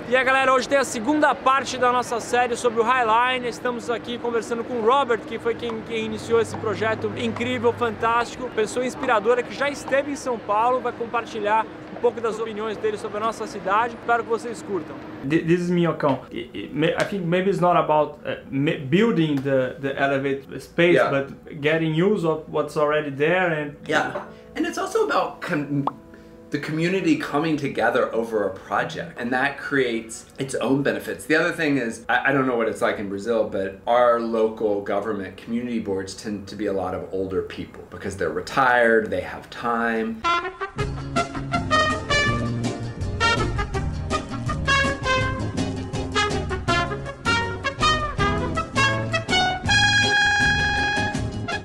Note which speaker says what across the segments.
Speaker 1: E aí galera, hoje tem a segunda parte da nossa série sobre o Highline. Estamos aqui conversando com o Robert, que foi quem iniciou esse projeto incrível, fantástico, pessoa inspiradora que já esteve em São Paulo, vai compartilhar um pouco das opiniões dele sobre a nossa cidade. Espero que vocês curtam.
Speaker 2: This is Minhocão. I think maybe it's not about building the elevated space,
Speaker 3: Yeah.
Speaker 2: but getting use of what's already there. And
Speaker 3: and it's also about the community coming together over a project, and that creates its own benefits. The other thing is, I don't know what it's like in Brazil, but our local government community boards tend to be a lot of older people because they're retired, they have time.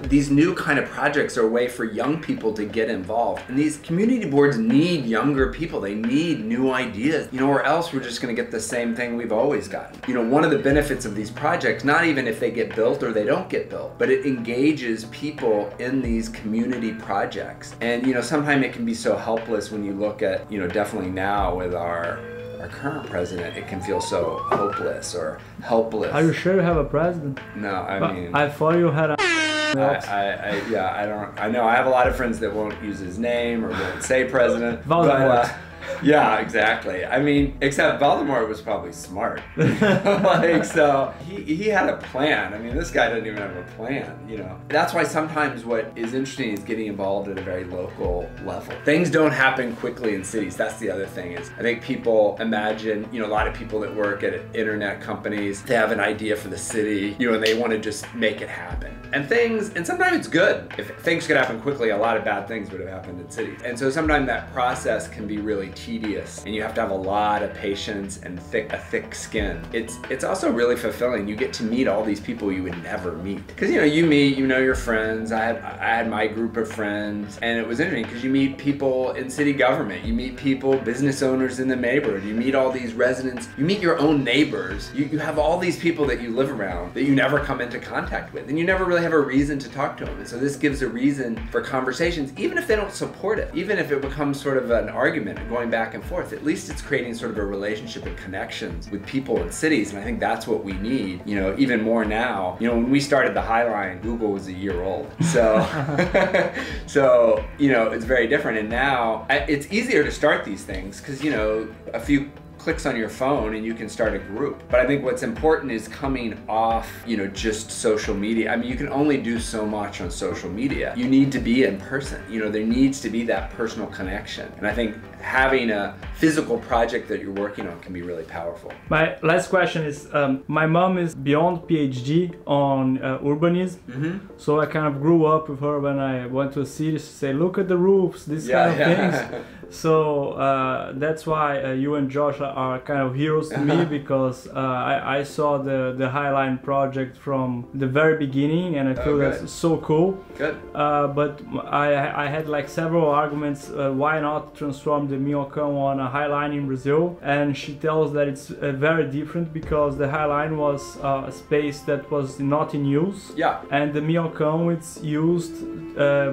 Speaker 3: These new kind of projects are a way for young people to get involved. And these community boards need younger people. They need new ideas, you know, or else we're just gonna get the same thing we've always gotten. You know, one of the benefits of these projects, not even if they get built or they don't get built, but it engages people in these community projects. And, you know, sometimes it can be so helpless when you look at, you know, definitely now with our current president, it can feel so hopeless or helpless.
Speaker 2: are you sure you have a president?
Speaker 3: No, I mean,
Speaker 2: I thought you had a.
Speaker 3: I know I have a lot of friends that won't use his name or won't say president.
Speaker 2: Voldemort.
Speaker 3: But, yeah, exactly. I mean, except Voldemort was probably smart. Like, so he had a plan. I mean, this guy doesn't even have a plan, you know. That's why sometimes what is interesting is getting involved at a very local level. Things don't happen quickly in cities. That's the other thing is, I think people imagine, you know, a lot of people that work at internet companies, they have an idea for the city, you know, and they want to just make it happen. And sometimes it's good. If things could happen quickly, a lot of bad things would have happened in cities. And so sometimes that process can be really tedious, and you have to have a lot of patience and a thick skin. It's also really fulfilling. You get to meet all these people you would never meet. Because, you know, you know your friends. I had my group of friends, and it was interesting because you meet people in city government, you meet people, business owners in the neighborhood, you meet all these residents, you meet your own neighbors. You have all these people that you live around that you never come into contact with, and you never really have a reason to talk to them. And so this gives a reason for conversations, even if they don't support it, even if it becomes sort of an argument going back and forth, at least it's creating sort of a relationship and connections with people in cities. And I think that's what we need, you know, even more now. You know, when we started the Highline, Google was a year old. So, so, you know, it's very different. And now it's easier to start these things because, you know, a few clicks on your phone and you can start a group. But I think what's important is coming off, you know, just social media. I mean, you can only do so much on social media. You need to be in person. You know, there needs to be that personal connection. And I think having a physical project that you're working on can be really powerful.
Speaker 2: My last question is, my mom is beyond PhD on urbanism, so I kind of grew up with her when I went to a city to say, look at the roofs, these kind of things. So that's why you and Josh are kind of heroes to me, because I saw the Highline project from the very beginning, and I feel that's so cool.
Speaker 3: Good.
Speaker 2: But I had like several arguments, why not transform the Minhocão on a Highline in Brazil, and she tells that it's very different because the Highline was a space that was not in use, and the Minhocão it's used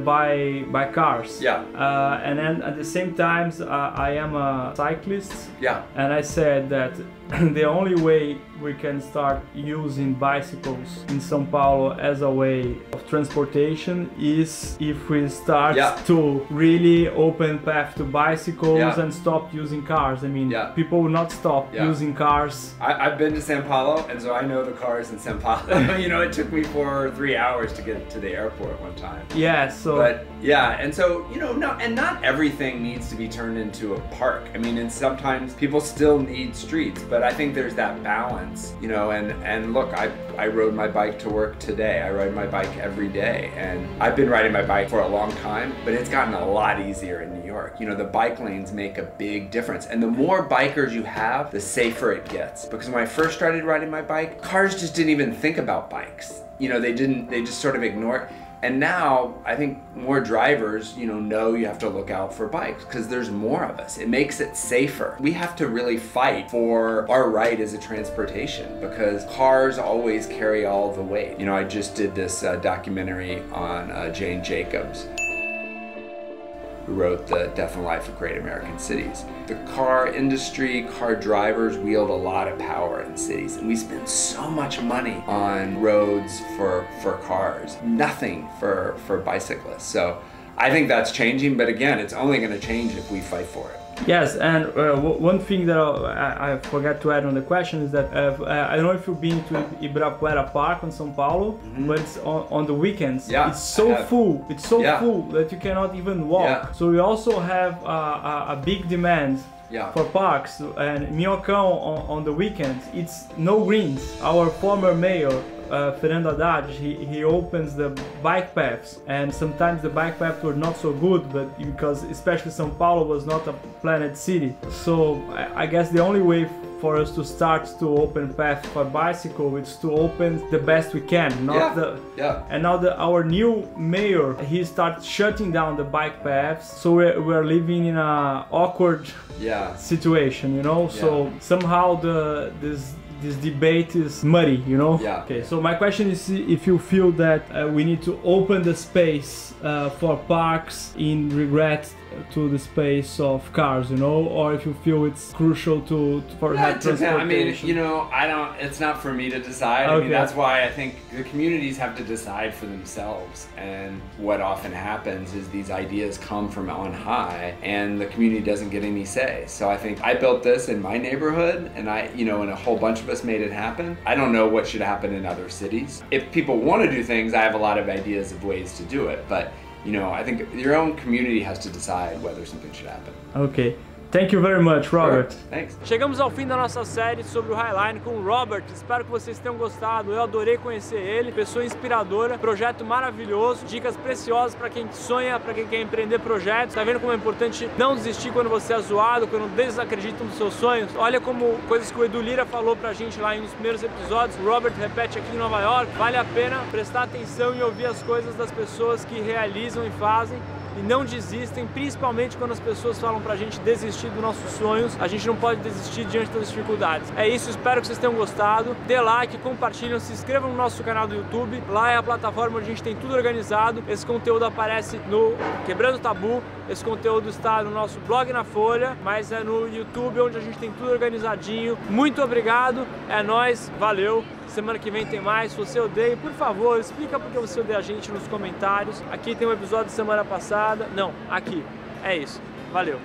Speaker 2: by cars. And then at the same time, I am a cyclist, and I said that the only way we can start using bicycles in São Paulo as a way of transportation is if we start to really open path to bicycles and stop using cars. I mean, people will not stop using cars.
Speaker 3: I've been to São Paulo, and so I know the cars in São Paulo. You know, it took me 4 or 3 hours to get to the airport one time.
Speaker 2: Yeah, so...
Speaker 3: But, yeah, and so, you know, not everything needs to be turned into a park. I mean, and sometimes people still need streets, but I think there's that balance, you know, and look, I rode my bike to work today. I ride my bike every day, and I've been riding my bike for a long time, but it's gotten a lot easier in New York. You know, the bike lanes make a big difference, and the more bikers you have, the safer it gets. Because when I first started riding my bike, cars just didn't even think about bikes. You know, they just sort of ignore it. And now, I think more drivers, you know you have to look out for bikes because there's more of us. It makes it safer. We have to really fight for our right as a transportation because cars always carry all the weight. You know, I just did this documentary on Jane Jacobs. who wrote The Death and Life of Great American Cities. The car industry, car drivers wield a lot of power in cities, and we spend so much money on roads for cars, nothing for bicyclists. So I think that's changing, but again, it's only going to change if we fight for it.
Speaker 2: Yes, and one thing that I forgot to add on the question is that I don't know if you've been to Ibirapuera Park in São Paulo, but it's on the weekends.
Speaker 3: Yeah,
Speaker 2: it's so full. It's so full that you cannot even walk.
Speaker 3: Yeah.
Speaker 2: So we also have a big demand for parks, and Minhocão on the weekends, it's no greens. Our former mayor, Fernando Haddad, he opens the bike paths, and sometimes the bike paths were not so good, but because especially São Paulo was not a planned city. So I guess the only way for us to start to open paths for bicycle is to open the best we can, not and now our new mayor, he starts shutting down the bike paths, so we're living in a awkward situation, you know. So somehow this debate is muddy, you know? Okay, so my question is if you feel that we need to open the space for parks in regret to the space of cars, you know, or if you feel it's crucial for that transportation.
Speaker 3: I mean, you know, it's not for me to decide. I mean, that's why I think the communities have to decide for themselves. And what often happens is these ideas come from on high and the community doesn't get any say. So I think I built this in my neighborhood, and and a whole bunch of us made it happen. I don't know what should happen in other cities. If people want to do things, I have a lot of ideas of ways to do it, but you know, I think your own community has to decide whether something should happen.
Speaker 2: Okay. Thank you very much, Robert.
Speaker 3: Sure. Thanks.
Speaker 1: Chegamos ao fim da nossa série sobre o Highline com o Robert. Espero que vocês tenham gostado. Eu adorei conhecer ele, pessoa inspiradora, projeto maravilhoso, dicas preciosas para quem sonha, para quem quer empreender projetos. Tá vendo como é importante não desistir quando você é zoado, quando desacreditam dos seus sonhos? Olha como coisas que o Edu Lira falou pra gente lá em um dos primeiros episódios, o Robert repete aqui em Nova York. Vale a pena prestar atenção e ouvir as coisas das pessoas que realizam e fazem e não desistem, principalmente quando as pessoas falam pra gente desistir dos nossos sonhos. A gente não pode desistir diante das dificuldades. É isso, espero que vocês tenham gostado. Dê like, compartilhem, se inscrevam no nosso canal do YouTube. Lá é a plataforma onde a gente tem tudo organizado. Esse conteúdo aparece no Quebrando Tabu. Esse conteúdo está no nosso blog na Folha, mas é no YouTube onde a gente tem tudo organizadinho. Muito obrigado, é nóis, valeu. Semana que vem tem mais. Se você odeia, por favor, explica porque você odeia a gente nos comentários. Aqui tem um episódio de semana passada. Não, aqui. É isso. Valeu.